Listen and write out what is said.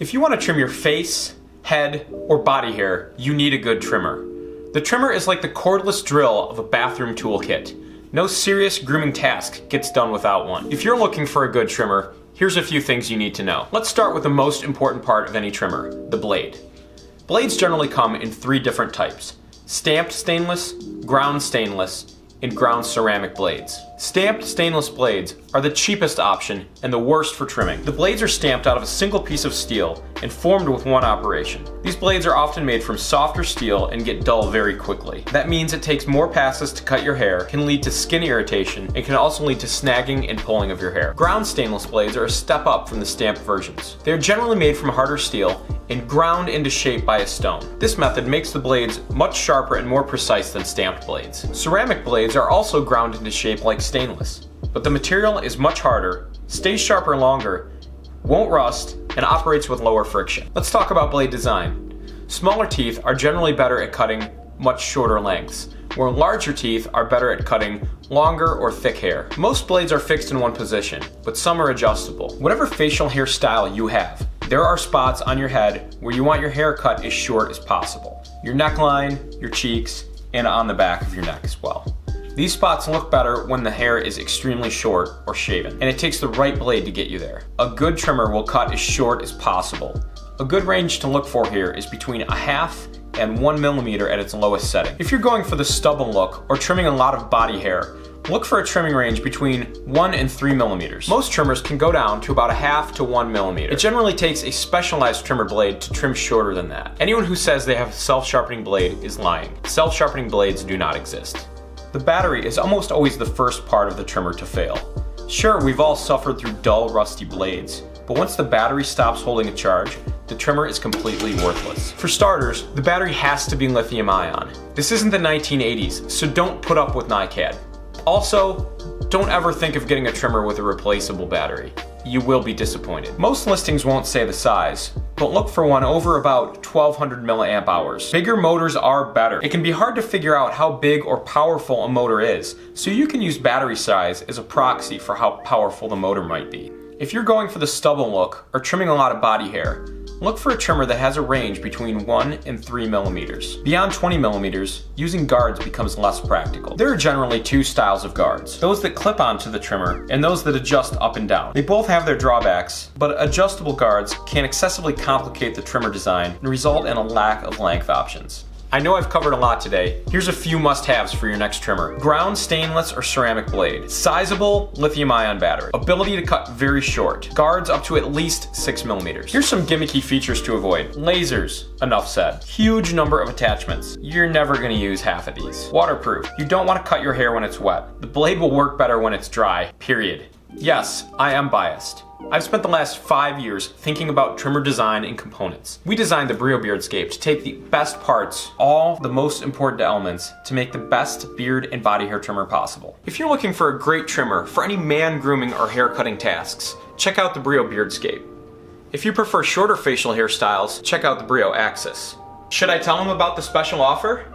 If you want to trim your face, head, or body hair, you need a good trimmer. The trimmer is like the cordless drill of a bathroom toolkit. No serious grooming task gets done without one. If you're looking for a good trimmer, here's a few things you need to know. Let's start with the most important part of any trimmer, the blade. Blades generally come in 3 different types: stamped stainless, ground stainless, and ground ceramic blades. Stamped stainless blades are the cheapest option and the worst for trimming. The blades are stamped out of a single piece of steel and formed with one operation. These blades are often made from softer steel and get dull very quickly. That means it takes more passes to cut your hair, can lead to skin irritation, and can also lead to snagging and pulling of your hair. Ground stainless blades are a step up from the stamped versions. They are generally made from harder steel and ground into shape by a stone. This method makes the blades much sharper and more precise than stamped blades. Ceramic blades are also ground into shape like stainless, but the material is much harder, stays sharper longer, won't rust, and operates with lower friction. Let's talk about blade design. Smaller teeth are generally better at cutting much shorter lengths, where larger teeth are better at cutting longer or thick hair. Most blades are fixed in one position, but some are adjustable. Whatever facial hair style you have, there are spots on your head where you want your hair cut as short as possible. Your neckline, your cheeks, and on the back of your neck as well. These spots look better when the hair is extremely short or shaven, and it takes the right blade to get you there. A good trimmer will cut as short as possible. A good range to look for here is between 1/2 and 1 millimeter at its lowest setting. If you're going for the stubble look or trimming a lot of body hair, look for a trimming range between 1 and 3 millimeters. Most trimmers can go down to about 1/2 to 1 millimeter. It generally takes a specialized trimmer blade to trim shorter than that. Anyone who says they have a self-sharpening blade is lying. Self-sharpening blades do not exist. The battery is almost always the first part of the trimmer to fail. Sure, we've all suffered through dull, rusty blades, but once the battery stops holding a charge, the trimmer is completely worthless. For starters, the battery has to be lithium ion. This isn't the 1980s, so don't put up with NiCad. Also, don't ever think of getting a trimmer with a replaceable battery. You will be disappointed. Most listings won't say the size, but look for one over about 1200 milliamp hours. Bigger motors are better. It can be hard to figure out how big or powerful a motor is, so you can use battery size as a proxy for how powerful the motor might be. If you're going for the stubble look or trimming a lot of body hair, look for a trimmer that has a range between 1 and 3 millimeters. Beyond 20 millimeters, using guards becomes less practical. There are generally 2 styles of guards, those that clip onto the trimmer and those that adjust up and down. They both have their drawbacks, but adjustable guards can excessively complicate the trimmer design and result in a lack of length options. I know I've covered a lot today. Here's a few must-haves for your next trimmer. Ground stainless or ceramic blade. Sizable lithium-ion battery. Ability to cut very short. Guards up to at least 6 millimeters. Here's some gimmicky features to avoid. Lasers, enough said. Huge number of attachments. You're never gonna use half of these. Waterproof. You don't wanna cut your hair when it's wet. The blade will work better when it's dry, period. Yes, I am biased. I've spent the last 5 years thinking about trimmer design and components. We designed the Brio Beardscape to take the best parts, all the most important elements, to make the best beard and body hair trimmer possible. If you're looking for a great trimmer for any man grooming or hair cutting tasks, check out the Brio Beardscape. If you prefer shorter facial hairstyles, check out the Brio Axis. Should I tell them about the special offer?